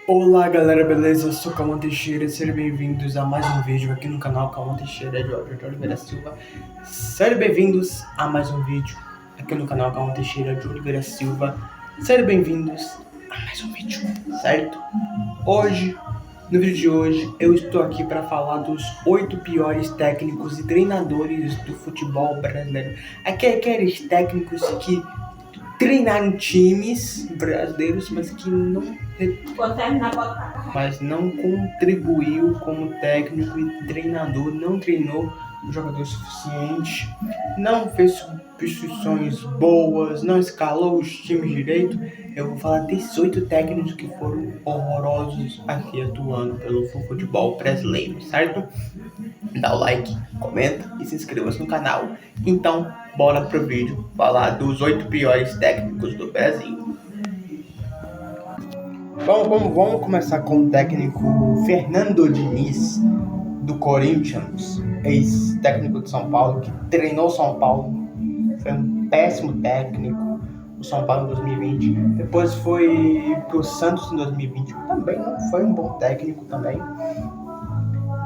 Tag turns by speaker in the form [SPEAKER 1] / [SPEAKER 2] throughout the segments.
[SPEAKER 1] Olá galera, beleza? Eu sou Cauã Teixeira, sejam bem-vindos a mais um vídeo aqui no canal Cauã Teixeira de Oliveira Silva. Sejam bem-vindos a mais um vídeo aqui no canal Cauã Teixeira de Oliveira Silva. Sejam bem-vindos a mais um vídeo, certo? No vídeo de hoje, eu estou aqui para falar dos 8 piores técnicos e treinadores do futebol brasileiro. Aqueles técnicos que treinaram times brasileiros, mas não contribuiu como técnico e treinador, não treinou o jogador suficiente, não fez substituições boas, não escalou os times direito. Eu vou falar desses 8 técnicos que foram horrorosos aqui atuando pelo futebol brasileiro, certo? Dá o like, comenta e se inscreva-se no canal. Então, bora pro vídeo falar dos 8 piores técnicos do Brasil. Vamos começar com o técnico Fernando Diniz, do Corinthians, ex-técnico de São Paulo, que treinou São Paulo. Foi um péssimo técnico o São Paulo em 2020. Depois foi pro Santos em 2020. Também não foi um bom técnico também.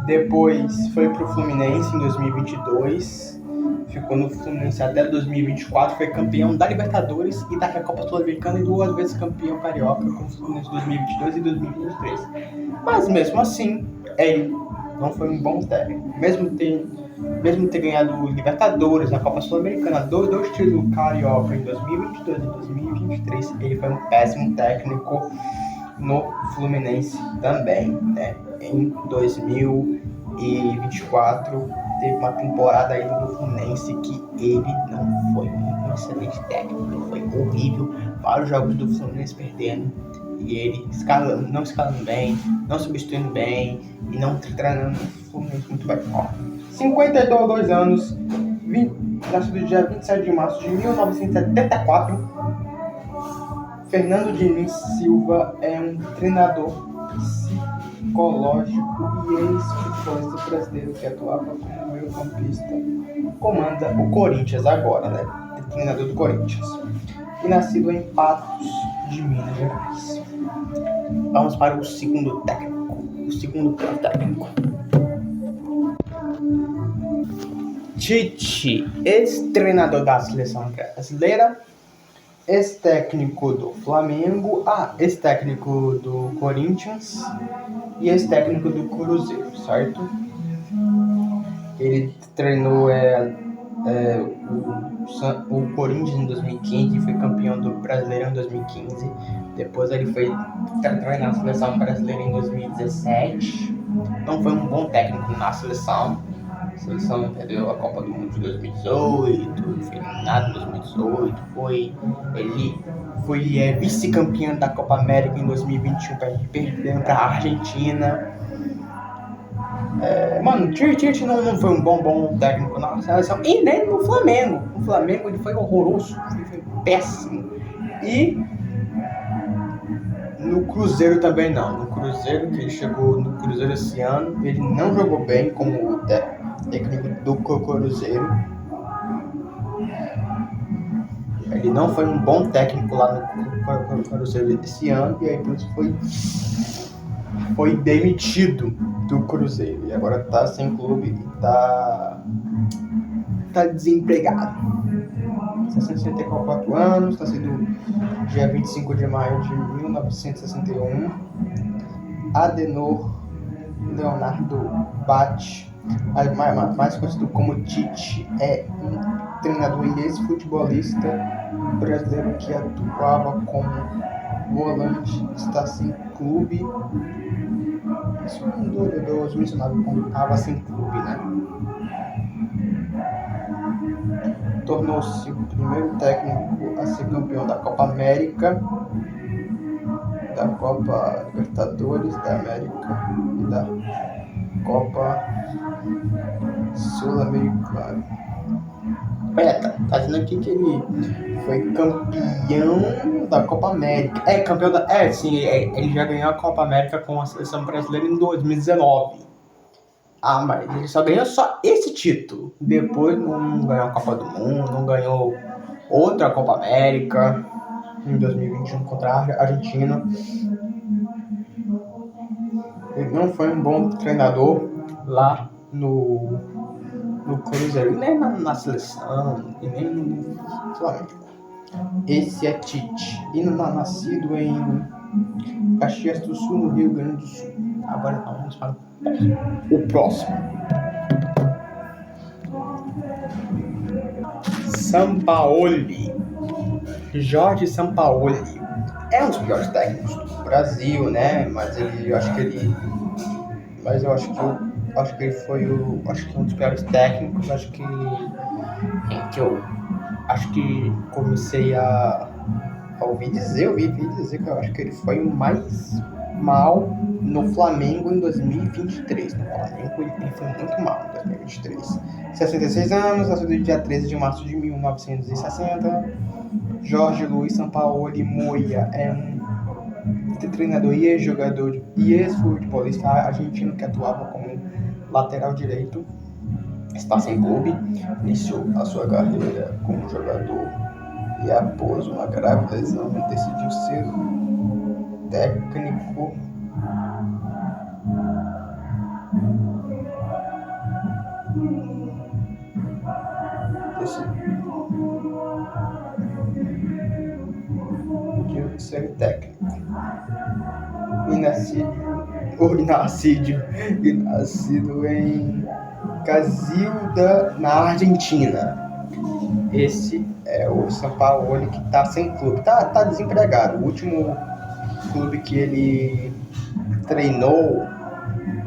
[SPEAKER 1] Depois foi pro Fluminense em 2022, ficou no Fluminense até 2024, foi campeão da Libertadores e da Copa Sul-Americana e 2 vezes campeão carioca com o Fluminense em 2022 e 2023. Mas mesmo assim, ele não foi um bom técnico, mesmo ter ganhado Libertadores, a Copa Sul-Americana, dois títulos carioca em 2022 e 2023, ele foi um péssimo técnico no Fluminense também, né? Em 2024 teve uma temporada aí no Fluminense que ele não foi um excelente técnico, ele foi horrível, vários jogos do Fluminense perdendo e ele não escalando bem, não substituindo bem e não treinando o Fluminense muito bem. 52 anos, nascido dia 27 de março de 1974, Fernando Diniz Silva é um treinador psicológico e ex-futebolista brasileiro que atuava como meio-campista. Comanda o Corinthians agora, né? É treinador do Corinthians. E nascido em Patos, de Minas Gerais. Vamos para o segundo técnico. Tite, ex-treinador da seleção brasileira, ex-técnico do Flamengo, ex-técnico do Corinthians e ex-técnico do Cruzeiro, certo? Ele treinou o Corinthians em 2015, foi campeão do Brasileirão em 2015. Depois ele foi treinar a seleção brasileira em 2017. Não foi um bom técnico na seleção. A seleção perdeu a Copa do Mundo de 2018, foi eliminado em 2018, ele foi vice-campeão da Copa América em 2021, perdendo para a Argentina. Tite não foi um bom técnico na seleção e nem no Flamengo. No Flamengo ele foi horroroso, ele foi péssimo. E no Cruzeiro também não. No Cruzeiro, que ele chegou no Cruzeiro esse ano, ele não jogou bem como técnico do Cruzeiro. Ele não foi um bom técnico lá no Cruzeiro esse ano e aí por isso foi demitido do Cruzeiro e agora tá sem clube e tá desempregado. 64 anos, nascido dia 25 de maio de 1961. Adenor Leonardo Batti, mais conhecido como Tite, é um treinador e ex-futebolista brasileiro que atuava como volante, está sem clube. Isso é um dos mencionados quando estava sem clube, né? Tornou-se o primeiro técnico a ser campeão da Copa América, da Copa Libertadores da América e da Copa Sul-Americana. Tá dizendo aqui que ele foi campeão da Copa América. Ele já ganhou a Copa América com a seleção brasileira em 2019. Mas ele só ganhou esse título. Depois não ganhou a Copa do Mundo, não ganhou outra Copa América. em 2021 contra a Argentina. Ele não foi um bom treinador lá no Cruzeiro, nem na seleção, e nem no Flamengo. Esse é Tite, nascido em Caxias do Sul, no Rio Grande do Sul. Agora vamos para o próximo. Sampaoli. Jorge Sampaoli. É um dos piores técnicos do Brasil, né? Mas eu acho que ele foi um dos piores técnicos. Acho que comecei a ouvi dizer que eu acho que ele foi o mais mal no Flamengo em 2023. No Flamengo ele foi muito mal em 2023. 66 anos, nascido no dia 13 de março de 1960. Jorge Luiz Sampaoli Moya é um treinador e ex-jogador e ex-futebolista argentino que atuava como lateral direito. Está sem clube, iniciou a sua carreira como jogador e após uma grave lesão decidiu ser técnico e nascido em Casilda, na Argentina. Esse é o Sampaoli que tá sem clube, tá desempregado. O último clube que ele treinou,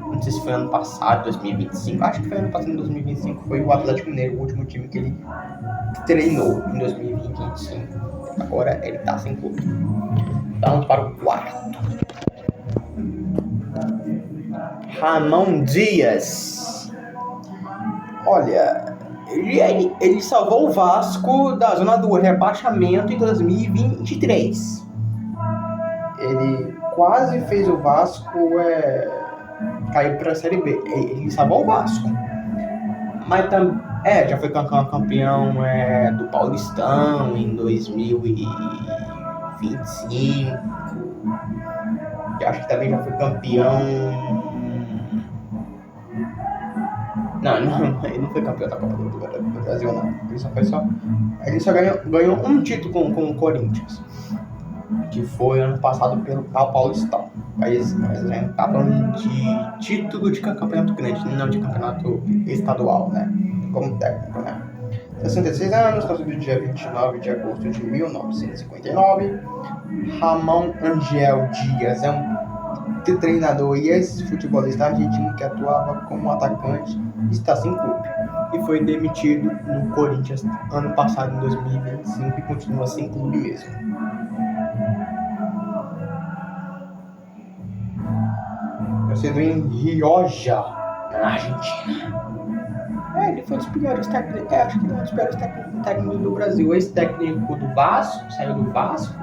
[SPEAKER 1] não sei se foi ano passado, 2025, acho que foi ano passado, em 2025, foi o Atlético Mineiro, o último time que ele treinou em 2025. Agora ele tá sem clube. Vamos para o quarto. Ramon Dias. Olha, ele salvou o Vasco da zona do rebaixamento em 2023. Ele quase fez o Vasco cair para a Série B. Ele salvou o Vasco. Mas já foi campeão do Paulistão em 2025. Acho que também já foi campeão. Não, ele não foi campeão da Copa do Brasil, não. Ele só ganhou um título com o Corinthians, que foi ano passado pelo Paulistão. Mas a gente tá falando de título de campeonato grande, não de campeonato estadual, né? Como técnico, né? 66 anos, nascido no dia 29 de agosto de 1959. Ramon Angel Dias é um treinador e ex-futebolista argentino que atuava como atacante e está sem clube. E foi demitido no Corinthians ano passado, em 2025, e continua sem clube mesmo. Nascido em Rioja, na Argentina. Ele foi um dos piores técnicos, acho que ele é um dos piores técnicos do Brasil. Ex-técnico do Vasco, saiu do Vasco.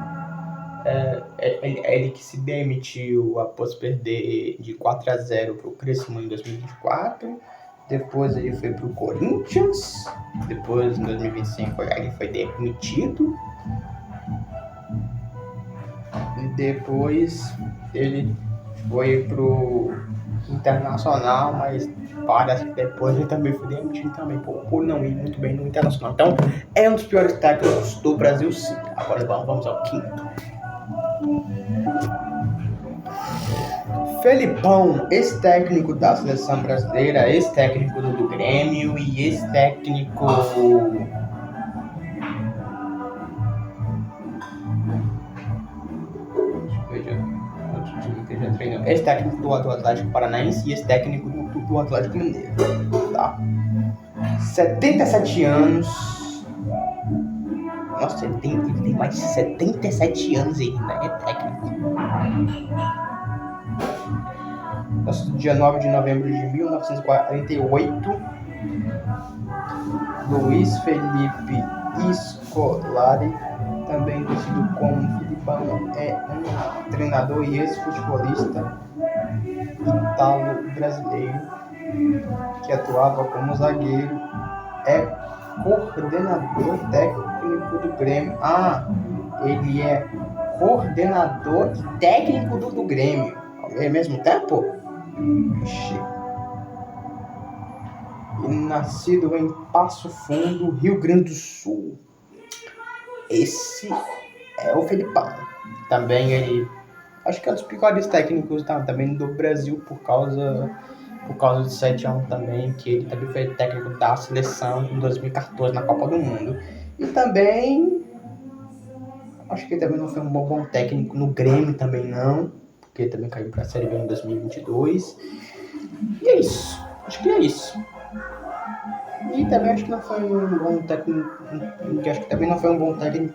[SPEAKER 1] Ele que se demitiu após perder de 4-0 para o Criciúma em 2024. Depois ele foi para o Corinthians. Depois, em 2025, ele foi demitido. E depois ele foi pro Internacional, mas parece que depois ele também foi demitido também por não ir muito bem no Internacional. Então, é um dos piores técnicos do Brasil, sim. Agora vamos ao quinto. Felipão, ex-técnico da seleção brasileira, ex-técnico do Grêmio e ex-técnico ex-técnico do Atlético Paranaense e ex-técnico do Atlético Mineiro, tá? 77 anos. Nossa, ele tem mais de 77 anos e ainda é técnico. Nossa, dia 9 de novembro de 1948, Luiz Felipe Scolari, também conhecido como Filipão, é um treinador e ex-futebolista italo-brasileiro que atuava como zagueiro, é coordenador técnico do Grêmio. ele é coordenador e técnico do Grêmio. Ao mesmo tempo? Ixi. E nascido em Passo Fundo, Rio Grande do Sul. Esse é o Felipão. Também ele, acho que é um dos piores técnicos também do Brasil por causa de 7 anos também, que ele também foi técnico da seleção em 2014 na Copa do Mundo. E também, acho que ele também não foi um bom técnico no Grêmio também não, porque também caiu para a Série B em 2022. E é isso, acho que é isso. E também acho que não foi um bom técnico,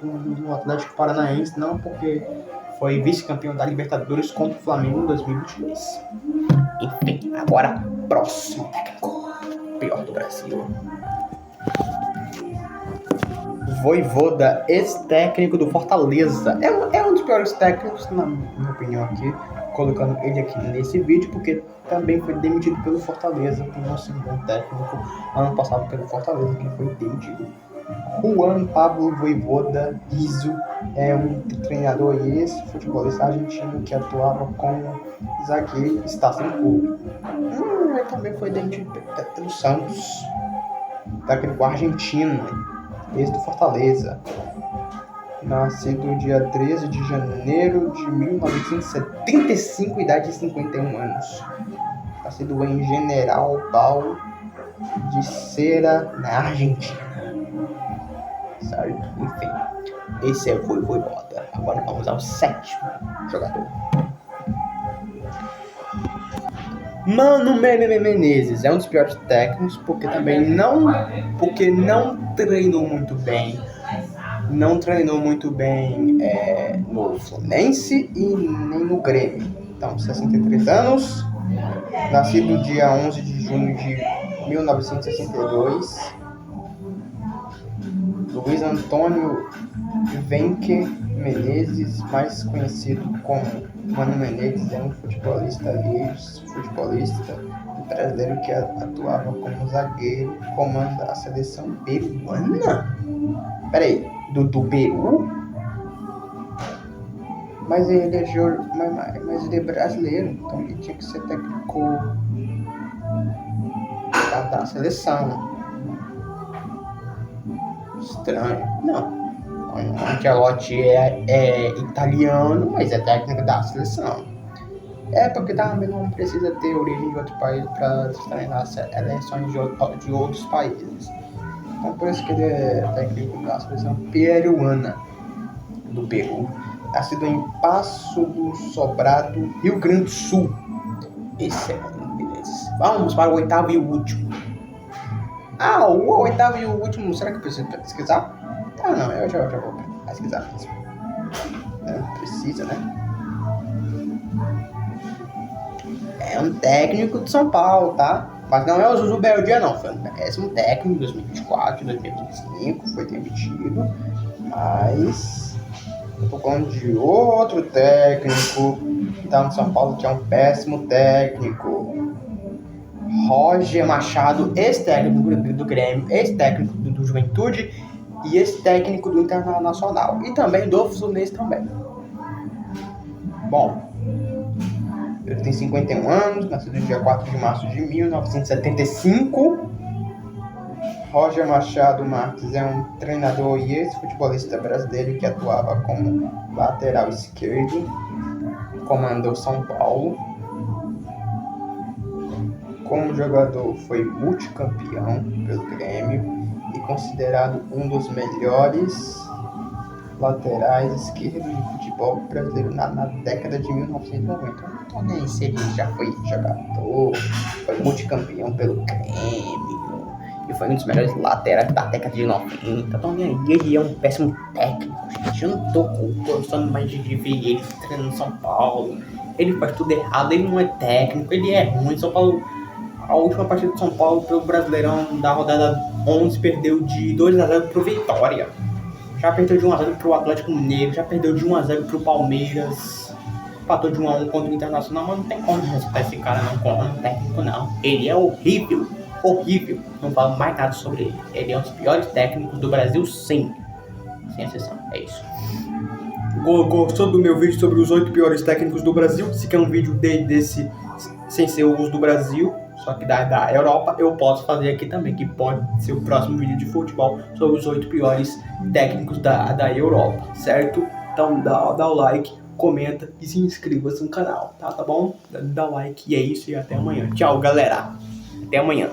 [SPEAKER 1] no Atlético Paranaense, não, porque foi vice-campeão da Libertadores contra o Flamengo em 2022. Enfim, agora próximo técnico, pior do Brasil. Vojvoda, ex-técnico do Fortaleza. É um dos piores técnicos, na minha opinião aqui, colocando ele aqui nesse vídeo, porque também foi demitido pelo Fortaleza, por não ser um bom técnico, ano passado pelo Fortaleza, que foi demitido. Juan Pablo Vojvoda Rizzo é um treinador e ex-futebolista argentino que atuava como zagueiro e está sem clube. Ele também foi demitido pelo Santos, técnico argentino, ex do Fortaleza. Nascido dia 13 de janeiro de 1975, idade de 51 anos. Nascido em General Pau de Ceará, na Argentina. Certo? Enfim, esse é o Vojvoda. Agora vamos ao 7º jogador. Mano Menezes é um dos piores técnicos, porque não treinou muito bem. Não treinou muito bem no Fluminense e nem no Grêmio. Então, 63 anos, nascido dia 11 de junho de 1962. Luiz Antônio Venque Menezes, mais conhecido como Mano Menezes, é um futebolista brasileiro que atuava como zagueiro, comanda a seleção peruana. Peraí, do Peru? Mas ele é brasileiro, então ele tinha que ser técnico da seleção. Estranho. Não. O Ancelotti é italiano, mas é técnico da seleção. É porque também não precisa ter origem de outro país para treinar seleções de outros países. Então por isso que ele é técnico da seleção peruana do Peru. Nascido em Passo do Sobrado, Rio Grande do Sul. Esse é o Menezes. Vamos para o 8º e o último. O 8º e o último, será que eu preciso pesquisar? Não, eu já vou pesquisar mesmo. Precisa, né? É um técnico de São Paulo, tá? Mas não é o Zuzu Beldia, não. Foi um péssimo técnico em 2024, 2025, foi demitido. Mas eu tô falando de outro técnico que tá no São Paulo, que é um péssimo técnico. Roger Machado, ex-técnico do Grêmio, ex-técnico do Juventude e ex-técnico do Internacional. E também do Fluminense também. Bom, ele tem 51 anos, nascido no dia 4 de março de 1975. Roger Machado Marques é um treinador e ex-futebolista brasileiro que atuava como lateral esquerdo, comandou São Paulo. Como jogador, foi multicampeão pelo Grêmio e considerado um dos melhores laterais esquerdos de futebol brasileiro na década de 1990. Eu não tô nem se ele já foi jogador, foi multicampeão pelo Grêmio e foi um dos melhores laterais da década de 90. Então, ele é um péssimo técnico, gente. Eu não tô gostando mais de ver ele treinando São Paulo. Ele faz tudo errado, ele não é técnico, ele é ruim. São Paulo, a última partida de São Paulo pelo Brasileirão da rodada 11 perdeu de 2-0 pro Vitória. Já perdeu de 1-0 pro Atlético Mineiro, já perdeu de 1-0 pro Palmeiras. Empatou de 1-1 contra o Internacional, mas não tem como respeitar esse cara não como técnico, não. Ele é horrível. Não falo mais nada sobre ele. Ele é um dos piores técnicos do Brasil, sim. Sem exceção, é isso. Gostou do meu vídeo sobre os 8 piores técnicos do Brasil? Se quer um vídeo desse sem ser os do Brasil, só que da Europa, eu posso fazer aqui também, que pode ser o próximo vídeo de futebol sobre os 8 piores técnicos da Europa, certo? Então dá o like, comenta e se inscreva no canal, tá bom? Dá o like e é isso e até amanhã. Tchau, galera. Até amanhã.